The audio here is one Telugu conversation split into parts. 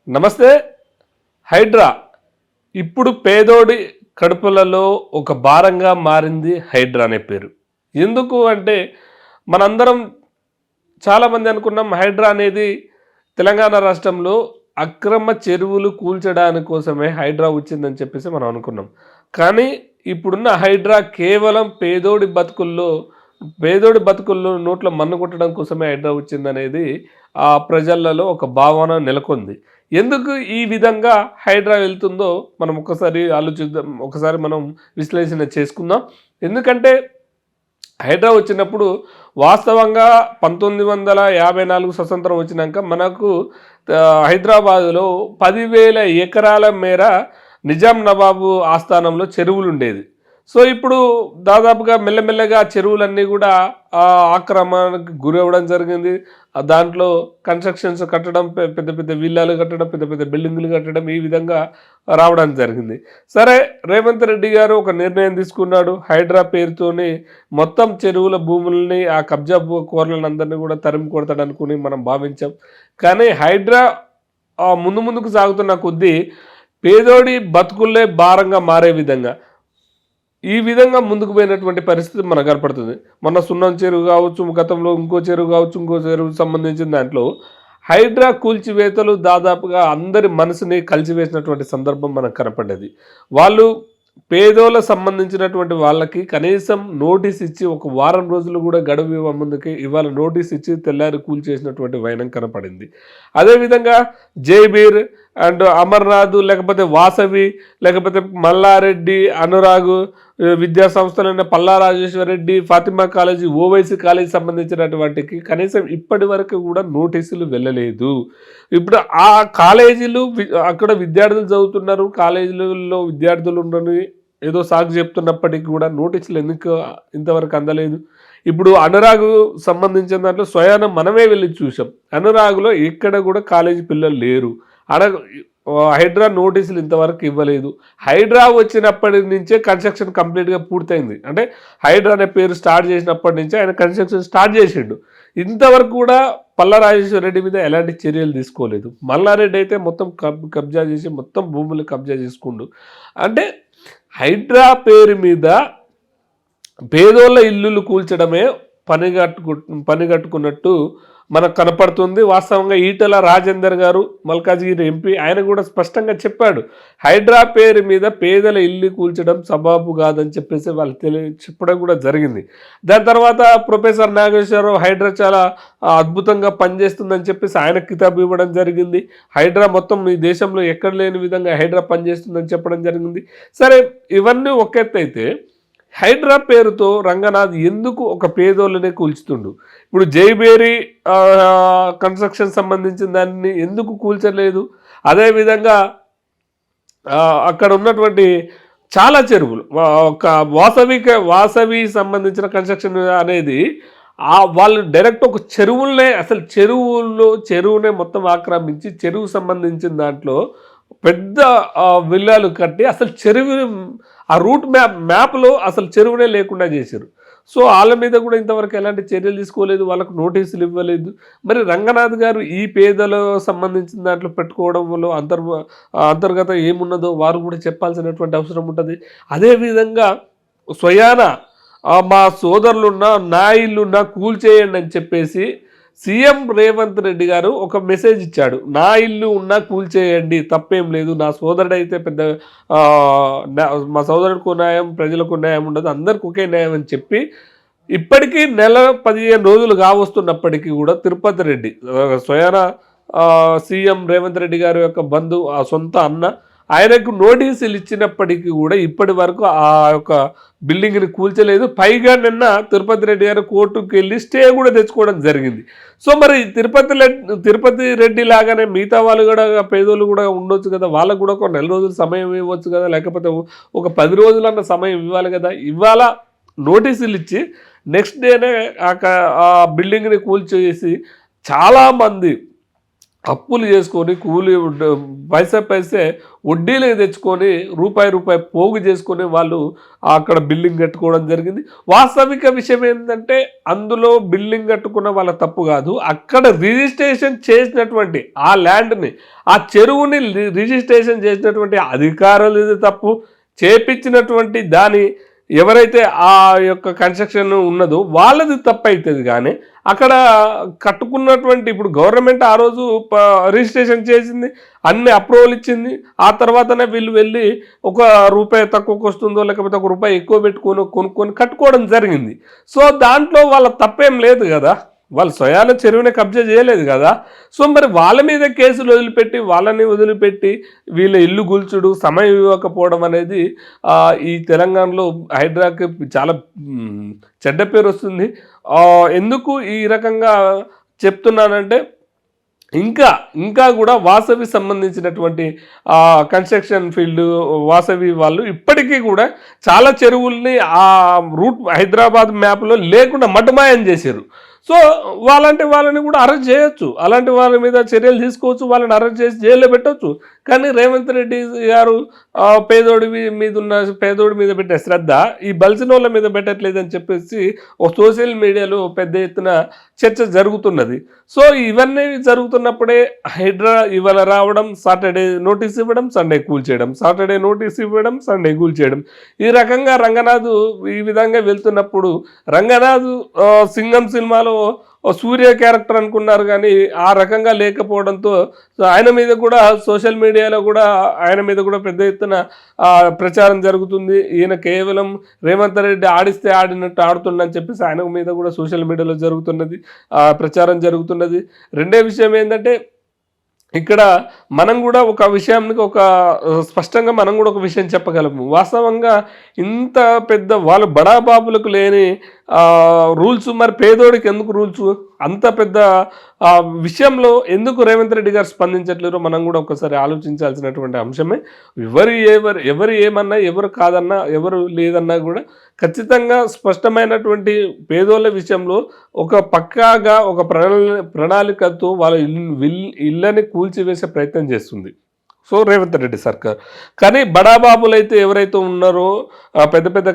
నమస్తే. హైడ్రా ఇప్పుడు పేదోడి కడుపులలో ఒక భారంగా మారింది హైడ్రా అనే పేరు. ఎందుకు అంటే మనందరం చాలామంది అనుకున్నాం హైడ్రా అనేది తెలంగాణ రాష్ట్రంలో అక్రమ చెరువులు కూల్చడానికి కోసమే హైడ్రా వచ్చిందని చెప్పేసి మనం అనుకున్నాం. కానీ ఇప్పుడున్న హైడ్రా కేవలం పేదోడి బతుకుల్లో నోట్లో మన్ను కొట్టడం కోసమే హైడ్రా వచ్చిందనేది ప్రజలలో ఒక భావన నెలకొంది. ఎందుకు ఈ విధంగా హైడ్రా వెళ్తుందో మనం ఒకసారి ఆలోచిద్దాం. ఒకసారి మనం విశ్లేషణ చేసుకుందాం. ఎందుకంటే హైడ్రా వచ్చినప్పుడు వాస్తవంగా 1954 స్వతంత్రం వచ్చినాక మనకు హైదరాబాదులో 10,000 ఎకరాల మేర నిజాం నవాబు ఆస్థానంలో చెరువులుండేది. సో ఇప్పుడు దాదాపుగా మెల్లమెల్లగా చెరువులన్నీ కూడా ఆక్రమణకు గురవ్వడం జరిగింది. దాంట్లో కన్స్ట్రక్షన్స్ కట్టడం, పెద్ద పెద్ద విల్లాలు కట్టడం, పెద్ద పెద్ద బిల్డింగులు కట్టడం, ఈ విధంగా రావడం జరిగింది. సరే, రేవంత్ రెడ్డి గారు ఒక నిర్ణయం తీసుకున్నాడు. హైడ్రా పేరుతోని మొత్తం చెరువుల భూముల్ని, ఆ కబ్జా కోరలను అందరినీ కూడా తరిమి కొడతాడు అనుకుని మనం భావించాం. కానీ హైడ్రా ముందుకు సాగుతున్న కొద్దీ పేదోడి బతుకుల్లే భారంగా మారే విధంగా ఈ విధంగా ముందుకు పోయినటువంటి పరిస్థితి మనకు కనపడుతుంది. మొన్న సున్నం చెరువు కావచ్చు, గతంలో ఇంకో చెరువు కావచ్చు, ఇంకో చెరువుకు సంబంధించిన దాంట్లో హైడ్రా కూల్చివేతలు దాదాపుగా అందరి మనసుని కలిసివేసినటువంటి సందర్భం మనకు కనపడ్డది. వాళ్ళు పేదోళ్ళ సంబంధించినటువంటి వాళ్ళకి కనీసం నోటీస్ ఇచ్చి ఒక వారం రోజులు కూడా గడువు ఇవ్వ ముందుకి ఇవాళ నోటీస్ ఇచ్చి తెల్లారి కూల్చేసినటువంటి వైనం కనపడింది. అదేవిధంగా జైబీర్ అండ్ అమర్నాథ్, లేకపోతే వాసవి, లేకపోతే మల్లారెడ్డి, అనురాగు విద్యా సంస్థలైన పల్లా రాజేశ్వరరెడ్డి, ఫాతిమా కాలేజీ, ఓవైసీ కాలేజీ సంబంధించినటువంటికి కనీసం ఇప్పటి వరకు కూడా నోటీసులు వెళ్ళలేదు. ఇప్పుడు ఆ కాలేజీలు అక్కడ విద్యార్థులు చదువుతున్నారు, కాలేజీలలో విద్యార్థులు ఉండని ఏదో సాగు చెప్తున్నప్పటికీ కూడా నోటీసులు ఎందుకు ఇంతవరకు అందలేదు. ఇప్పుడు అనురాగు సంబంధించిన దాంట్లో స్వయాన మనమే వెళ్ళి చూసాం. అనురాగులో ఎక్కడ కూడా కాలేజీ పిల్లలు లేరు. హైడ్రా నోటీసులు ఇంతవరకు ఇవ్వలేదు. హైడ్రా వచ్చినప్పటి నుంచే కన్స్ట్రక్షన్ కంప్లీట్గా పూర్తయింది. అంటే హైడ్రా అనే పేరు స్టార్ట్ చేసినప్పటి నుంచే ఆయన కన్స్ట్రక్షన్ స్టార్ట్ చేసిండు. ఇంతవరకు కూడా పల్లా రాజేశ్వరరెడ్డి మీద ఎలాంటి చర్యలు తీసుకోలేదు. మల్లారెడ్డి అయితే మొత్తం కబ్జా చేసి మొత్తం భూములు కబ్జా చేసుకుండు. అంటే హైడ్రా పేరు మీద పేదోళ్ళ ఇల్లులు కూల్చడమే పనిగట్టుకున్నట్టు మనకు కనపడుతుంది. వాస్తవంగా ఈటల రాజేందర్ గారు, మల్కాజ్గిరి ఎంపీ, ఆయన కూడా స్పష్టంగా చెప్పాడు, హైడ్రా పేరు మీద పేదల ఇల్లు కూల్చడం సబాబు కాదని చెప్పేసి వాళ్ళు చెప్పడం కూడా జరిగింది. దాని తర్వాత ప్రొఫెసర్ నాగేశ్వరరావు హైడ్రా చాలా అద్భుతంగా పనిచేస్తుందని చెప్పేసి ఆయన కితాబు ఇవ్వడం జరిగింది. హైడ్రా మొత్తం ఈ దేశంలో ఎక్కడ లేని విధంగా హైడ్రా పనిచేస్తుందని చెప్పడం జరిగింది. సరే, ఇవన్నీ ఒక ఎత్తు అయితే హైడ్రా పేరుతో రంగనాథ్ ఎందుకు ఒక పేదోళ్ళనే కూల్చుతుండు? ఇప్పుడు జైబేరి కన్స్ట్రక్షన్ సంబంధించిన దాన్ని ఎందుకు కూల్చలేదు? అదేవిధంగా అక్కడ ఉన్నటువంటి చాలా చెరువులు, ఒక వాసవి సంబంధించిన కన్స్ట్రక్షన్ అనేది వాళ్ళు డైరెక్ట్ ఒక చెరువునే మొత్తం ఆక్రమించి చెరువు సంబంధించిన దాంట్లో పెద్ద విల్లాలు కట్టి అసలు చెరువు ఆ రూట్ మ్యాప్లో అసలు చెరువునే లేకుండా చేశారు. సో వాళ్ళ మీద కూడా ఇంతవరకు ఎలాంటి చర్యలు తీసుకోలేదు, వాళ్ళకు నోటీసులు ఇవ్వలేదు. మరి రంగనాథ్ గారు ఈ పేదలకు సంబంధించిన దాంట్లో పెట్టుకోవడం వల్ల అంతర్గత ఏమున్నదో వారు కూడా చెప్పాల్సినటువంటి అవసరం ఉంటుంది. అదేవిధంగా స్వయాన మా సోదరులున్నా నా ఇల్లున్నా కూల్చేయండి అని చెప్పేసి సీఎం రేవంత్ రెడ్డి గారు ఒక మెసేజ్ ఇచ్చాడు. నా ఇల్లు ఉన్నా కూల్చేయండి, తప్పేం లేదు, నా సోదరుడైతే మా సోదరుడికి న్యాయం, ప్రజలకు న్యాయం ఉండదు, అందరికి ఒకే న్యాయం అని చెప్పి ఇప్పటికీ 15 రోజులు కావస్తున్నప్పటికీ కూడా తిరుపతి రెడ్డి స్వయాన సీఎం రేవంత్ రెడ్డి గారి యొక్క బంధువు, ఆ సొంత అన్న, ఆయనకు నోటీసులు ఇచ్చినప్పటికీ కూడా ఇప్పటి వరకు ఆ యొక్క బిల్డింగ్ని కూల్చలేదు. పైగా నిన్న తిరుపతి రెడ్డి గారు కోర్టుకు వెళ్ళి స్టే కూడా తెచ్చుకోవడం జరిగింది. సో మరి తిరుపతి రెడ్డి లాగానే మిగతా వాళ్ళు కూడా పేదోళ్ళు కూడా ఉండొచ్చు కదా, వాళ్ళకు కూడా ఒక 4 రోజులు సమయం ఇవ్వచ్చు కదా, లేకపోతే ఒక 10 రోజులన్న సమయం ఇవ్వాలి కదా. ఇవాళ నోటీసులు ఇచ్చి నెక్స్ట్ డేనే ఆ బిల్డింగ్ని కూల్చేసి చాలామంది అప్పులు చేసుకొని పైసే పైసే వడ్డీలకు తెచ్చుకొని రూపాయి రూపాయి పోగు చేసుకొని వాళ్ళు అక్కడ బిల్డింగ్ కట్టుకోవడం జరిగింది. వాస్తవిక విషయం ఏంటంటే అందులో బిల్డింగ్ కట్టుకున్న వాళ్ళ తప్పు కాదు, అక్కడ రిజిస్ట్రేషన్ చేసినటువంటి ఆ ల్యాండ్ని, ఆ చెరువుని రిజిస్ట్రేషన్ చేసినటువంటి అధికారులది తప్పు, చేపించినటువంటి దాని ఎవరైతే ఆ యొక్క కన్స్ట్రక్షన్ ఉన్నదో వాళ్ళది తప్పు అవుతుంది. కానీ అక్కడ కట్టుకున్నటువంటి ఇప్పుడు గవర్నమెంట్ ఆ రోజు రిజిస్ట్రేషన్ చేసింది, అన్ని అప్రూవల్ ఇచ్చింది, ఆ తర్వాతనే వీళ్ళు వెళ్ళి ఒక రూపాయి తక్కువకు వస్తుందో లేకపోతే ఒక రూపాయి ఎక్కువ పెట్టుకొని కొనుక్కొని కట్టుకోవడం జరిగింది. సో దాంట్లో వాళ్ళ తప్పేం లేదు కదా, వాళ్ళు స్వయాన చెరువుని కబ్జా చేయలేదు కదా. సో మరి వాళ్ళ మీద కేసులు వదిలిపెట్టి వీళ్ళ ఇల్లు కూల్చుడు, సమయం ఇవ్వకపోవడం అనేది ఈ తెలంగాణలో హైడ్రాకి చాలా చెడ్డ పేరు వస్తుంది. ఎందుకు ఈ రకంగా చెప్తున్నానంటే ఇంకా కూడా వాసవి సంబంధించినటువంటి కన్స్ట్రక్షన్ ఫీల్డ్ వాసవి వాళ్ళు ఇప్పటికీ కూడా చాలా చెరువుల్ని ఆ రూట్ హైదరాబాద్ మ్యాప్లో లేకుండా మటుమాయం చేశారు. సో వాళ్ళని కూడా అరెస్ట్ చేయొచ్చు, అలాంటి వాళ్ళ మీద చర్యలు తీసుకోవచ్చు, వాళ్ళని అరెస్ట్ చేసి జైల్లో పెట్టవచ్చు. కానీ రేవంత్ రెడ్డి గారు పేదోడి మీద పెట్టే శ్రద్ధ ఈ బలిసినోళ్ళ మీద పెట్టట్లేదని చెప్పేసి ఒక సోషల్ మీడియాలో పెద్ద ఎత్తున చర్చ జరుగుతున్నది. సో ఇవన్నీ జరుగుతున్నప్పుడే హైడ్రా ఇవాళ రావడం, సాటర్డే నోటీస్ ఇవ్వడం, సండే కూల్చేయడం, సాటర్డే నోటీస్ ఇవ్వడం, సండే కూల్చేయడం, ఈ రకంగా రంగనాథ్ ఈ విధంగా వెళ్తున్నప్పుడు రంగనాథ్ సింగం సినిమాలో సూర్య క్యారెక్టర్ అనుకున్నారు. కానీ ఆ రకంగా లేకపోవడంతో ఆయన మీద కూడా సోషల్ మీడియాలో కూడా ఆయన మీద కూడా పెద్ద ఎత్తున ప్రచారం జరుగుతుంది. ఈయన కేవలం రేవంత్ రెడ్డి ఆడిస్తే ఆడినట్టు ఆడుతుండని చెప్పేసి ఆయన మీద కూడా సోషల్ మీడియాలో ప్రచారం జరుగుతున్నది. రెండో విషయం ఏంటంటే ఇక్కడ మనం కూడా ఒక విషయానికి స్పష్టంగా మనం కూడా ఒక విషయం చెప్పగలము. వాస్తవంగా ఇంత పెద్ద వాళ్ళు బడాబాబులకు లేని రూల్స్ మరి పేదోడికి ఎందుకు రూల్స్? అంత పెద్ద విషయంలో ఎందుకు రేవంత్ రెడ్డి గారు స్పందించట్లేరో మనం కూడా ఒకసారి ఆలోచించాల్సినటువంటి అంశమే. ఎవరు ఏమన్నా, ఎవరు కాదన్నా, ఎవరు లేదన్నా కూడా ఖచ్చితంగా స్పష్టమైనటువంటి పేదోళ్ళ విషయంలో ఒక పక్కాగా ఒక ప్రణాళికతో వాళ్ళ ఇళ్ళని కూల్చివేసే ప్రయత్నం చేస్తుంది సో రేవంత్ రెడ్డి సర్కార్. కానీ బడాబాబులు అయితే ఎవరైతే ఉన్నారో పెద్ద పెద్ద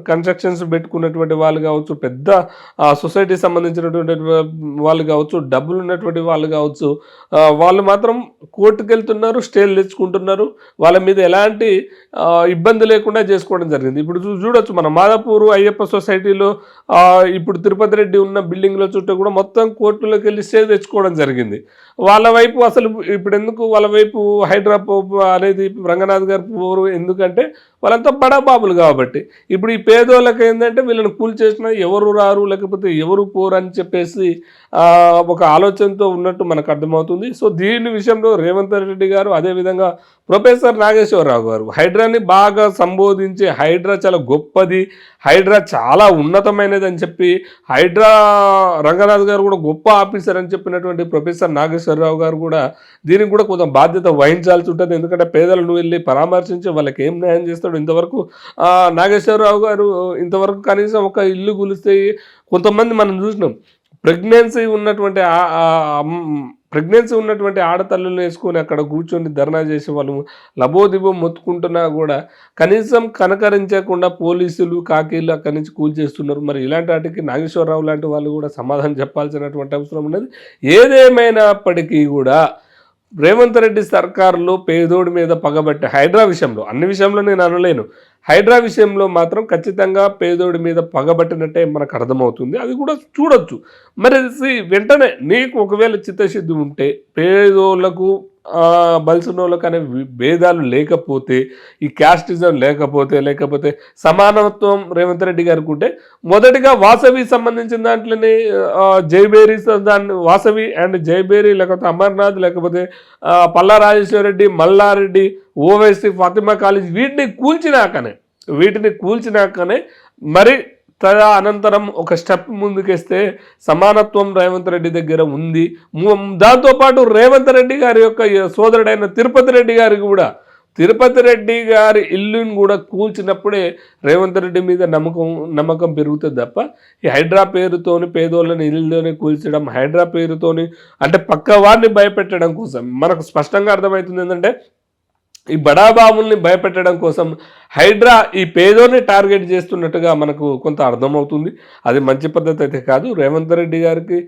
కన్స్ట్రక్షన్స్ పెట్టుకున్నటువంటి వాళ్ళు కావచ్చు, పెద్ద సొసైటీ సంబంధించినటువంటి వాళ్ళు కావచ్చు, డబ్బులు ఉన్నటువంటి వాళ్ళు కావచ్చు, వాళ్ళు మాత్రం కోర్టుకు వెళ్తున్నారు, స్టేలు తెచ్చుకుంటున్నారు, వాళ్ళ మీద ఎలాంటి ఇబ్బంది లేకుండా చేసుకోవడం జరిగింది. ఇప్పుడు చూడొచ్చు మన మాదాపూర్ అయ్యప్ప సొసైటీలో ఇప్పుడు తిరుపతి రెడ్డి ఉన్న బిల్డింగ్ల చుట్టూ కూడా మొత్తం కోర్టులోకి వెళ్ళి స్టే తెచ్చుకోవడం జరిగింది. వాళ్ళ వైపు అసలు ఇప్పుడు ఎందుకు వాళ్ళ వైపు హైడ్రా అనేది రంగనాథ్ గారు పోరు, ఎందుకంటే వాళ్ళంతా బడాబాబులు కాబట్టి. ఇప్పుడు ఈ పేదోళ్ళకి ఏంటంటే వీళ్ళని కూల్ చేసినా ఎవరు రారు, లేకపోతే ఎవరు పోరు అని చెప్పేసి ఒక ఆలోచనతో ఉన్నట్టు మనకు అర్థమవుతుంది. సో దీని విషయంలో రేవంత్ రెడ్డి గారు, అదేవిధంగా ప్రొఫెసర్ నాగేశ్వరరావు గారు హైడ్రాని బాగా సంబోధించి హైడ్రా చాలా గొప్పది, హైడ్రా చాలా ఉన్నతమైనది అని చెప్పి, హైడ్రా రంగనాథ్ గారు కూడా గొప్ప ఆఫీసర్ అని చెప్పినటువంటి ప్రొఫెసర్ నాగేశ్వరరావు గారు కూడా దీనికి కూడా కొంత బాధ్యత వహించాల్సి ఉంటుంది. ఎందుకంటే పేదలను వెళ్ళి పరామర్శించి వాళ్ళకి ఏం న్యాయం చేస్తాడు ఇంతవరకు నాగేశ్వరరావు గారు ఇంతవరకు కనీసం ఒక ఇల్లు కూలిస్తే కొంతమంది మనం చూసినాం. ప్రెగ్నెన్సీ ఉన్నటువంటి ఆడతల్లులు వేసుకొని అక్కడ కూర్చొని ధర్నా చేసే వాళ్ళు లబోదిబో మొత్తుకుంటున్నా కూడా కనీసం కనకరించకుండా పోలీసులు కాకీలు అక్కడి నుంచి కూల్చేస్తున్నారు. మరి ఇలాంటి వాటికి నాగేశ్వరరావు లాంటి వాళ్ళు కూడా సమాధానం చెప్పాల్సినటువంటి అవసరం ఉన్నది. ఏదేమైనప్పటికీ కూడా రేవంత్ రెడ్డి సర్కారులో పేదోడి మీద పగబట్టే హైడ్రా విషయంలో, అన్ని విషయంలో నేను అనలేను, హైడ్రా విషయంలో మాత్రం ఖచ్చితంగా పేదోడి మీద పగబట్టినట్టే మనకు అర్థమవుతుంది. అది కూడా చూడొచ్చు. మరి వెంటనే నీకు ఒకవేళ చిత్తశుద్ధి ఉంటే పేదోళ్లకు బలిసినోళ్ళకు అనే భేదాలు లేకపోతే, ఈ క్యాస్టిజం లేకపోతే సమానత్వం రేవంత్ రెడ్డి గారికి ఉంటే మొదటిగా వాసవి సంబంధించిన దాంట్లోనే జైబేరీ దాన్ని వాసవి అండ్ జైబేరీ, లేకపోతే అమర్నాథ్, లేకపోతే పల్లా రాజేశ్వర రెడ్డి, మల్లారెడ్డి, ఓవైసీ, ఫాతిమా కాలేజ్ వీటిని కూల్చినాకనే మరి అనంతరం ఒక స్టెప్ ముందుకేస్తే సమానత్వం రేవంత్ రెడ్డి దగ్గర ఉంది. దాంతోపాటు రేవంత్ రెడ్డి గారి యొక్క సోదరుడైన తిరుపతి రెడ్డి గారికి కూడా తిరుపతి రెడ్డి గారి ఇల్లుని కూడా కూల్చినప్పుడే రేవంత్ రెడ్డి మీద నమ్మకం పెరుగుతుంది తప్ప ఈ హైడ్రా పేరుతోని పేదోళ్ళని ఇల్లులోనే కూల్చడం, హైడ్రా పేరుతోని అంటే పక్క వారిని భయపెట్టడం కోసం మనకు స్పష్టంగా అర్థమవుతుంది ఏంటంటే ఈ బడాబాబుల్ని భయపెట్టడం కోసం హైడ్రా ఈ పేదోని టార్గెట్ చేస్తున్నట్టుగా మనకు కొంత అర్థమవుతుంది. అది మంచి పద్ధతి అయితే కాదు. రేవంత్ రెడ్డి గారికి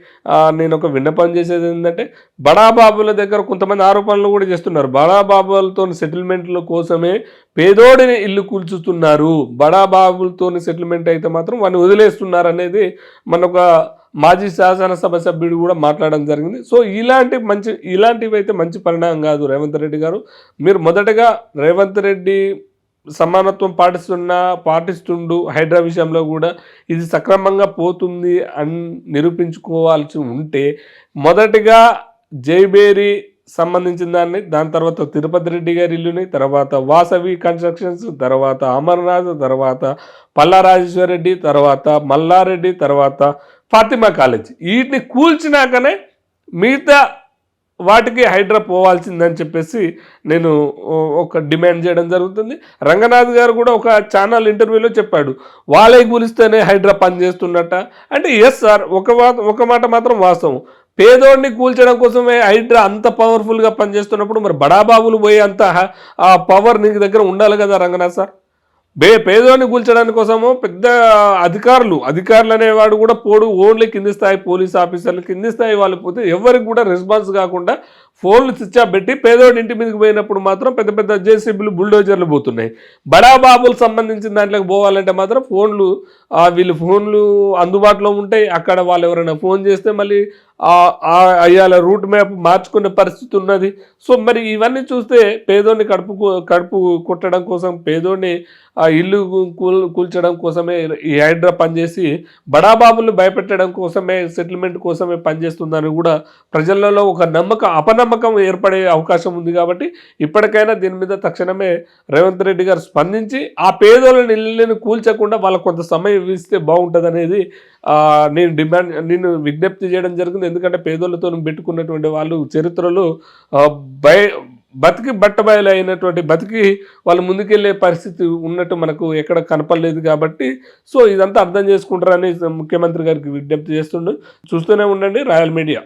నేను ఒక విన్నపం చేసేది ఏంటంటే బడాబాబుల దగ్గర కొంతమంది ఆరోపణలు కూడా చేస్తున్నారు. బడాబాబులతో సెటిల్మెంట్ల కోసమే పేదోడిని ఇల్లు కూల్చుతున్నారు, బడాబాబులతో సెటిల్మెంట్ అయితే మాత్రం వాడిని వదిలేస్తున్నారు అనేది మనొక మాజీ శాసనసభ సభ్యుడు కూడా మాట్లాడడం జరిగింది. సో ఇలాంటివి అయితే మంచి పరిణామం కాదు. రేవంత్ రెడ్డి గారు మీరు మొదటగా రేవంత్ రెడ్డి సమానత్వం పాటిస్తుండు హైడ్రా విషయంలో కూడా ఇది సక్రమంగా పోతుంది అని నిరూపించుకోవాల్సి ఉంటే మొదటిగా జైబేరి సంబంధించిన దాని తర్వాత తిరుపతి రెడ్డి గారి ఇల్లుని, తర్వాత వాసవి కన్స్ట్రక్షన్స్, తర్వాత అమర్నాథ్, తర్వాత పల్లా రాజేశ్వర రెడ్డి, తర్వాత మల్లారెడ్డి, తర్వాత ఫాతిమా కాలేజ్ వీటిని కూల్చినాకనే మిగతా వాటికి హైడ్రా పోవాల్సిందని చెప్పేసి నేను ఒక డిమాండ్ చేయడం జరుగుతుంది. రంగనాథ్ గారు కూడా ఒక ఛానల్ ఇంటర్వ్యూలో చెప్పాడు, వాళ్ళే కూలిస్తేనే హైడ్రా పనిచేస్తున్నట్ట. అంటే ఎస్ సార్, ఒక మాట మాత్రం వాస్తవం. పేదోడిని కూల్చడం కోసమే హైడ్రా అంత పవర్ఫుల్గా పనిచేస్తున్నప్పుడు మరి బడాబాబులు పోయే అంత ఆ పవర్ నీకు దగ్గర ఉండాలి కదా రంగనాథ్ సార్. పేదోడిని కూల్చడానికి కోసము పెద్ద అధికారులు అనేవాడు కూడా పోడు. ఓన్లీ కింది స్థాయి పోలీస్ ఆఫీసర్లు, కింది స్థాయి వాళ్ళు పోతే ఎవరికి కూడా రెస్పాన్స్ కాకుండా ఫోన్లు స్విచ్ ఆఫ్ పెట్టి పేదోడి ఇంటి మీదకి పోయినప్పుడు మాత్రం పెద్ద పెద్ద జేసీబీలు, బుల్డోజర్లు పోతున్నాయి. బడాబాబులు సంబంధించిన దాంట్లోకి పోవాలంటే మాత్రం వీళ్ళు ఫోన్లు అందుబాటులో ఉంటాయి. అక్కడ వాళ్ళు ఎవరైనా ఫోన్ చేస్తే మళ్ళీ అయ్యాల రూట్ మ్యాప్ మార్చుకునే పరిస్థితి ఉన్నది. సో మరి ఇవన్నీ చూస్తే పేదోడిని కడుపు కొట్టడం కోసం, పేదోడిని ఆ ఇల్లు కూల్చడం కోసమే ఈ హైడ్రా పనిచేసి బడాబాబుల్ని భయపెట్టడం కోసమే, సెటిల్మెంట్ కోసమే పనిచేస్తుందని కూడా ప్రజలలో ఒక అపనమ్మకం ఏర్పడే అవకాశం ఉంది. కాబట్టి ఇప్పటికైనా దీని మీద తక్షణమే రేవంత్ రెడ్డి గారు స్పందించి ఆ పేదోళ్ళని ఇల్లుని కూల్చకుండా వాళ్ళకు కొంత సమయం ఇస్తే బాగుంటుంది అనేది నేను విజ్ఞప్తి చేయడం జరిగింది. ఎందుకంటే పేదోళ్ళతో పెట్టుకున్నటువంటి వాళ్ళు చరిత్రలో బట్టబయలు అయినటువంటి బతికి వాళ్ళు ముందుకెళ్లే పరిస్థితి ఉన్నట్టు మనకు ఎక్కడ కనపడలేదు. కాబట్టి సో ఇదంతా అర్థం చేసుకుంటారని ముఖ్యమంత్రి గారికి విజ్ఞప్తి చేస్తుండే. చూస్తూనే ఉండండి రాయల్ మీడియా.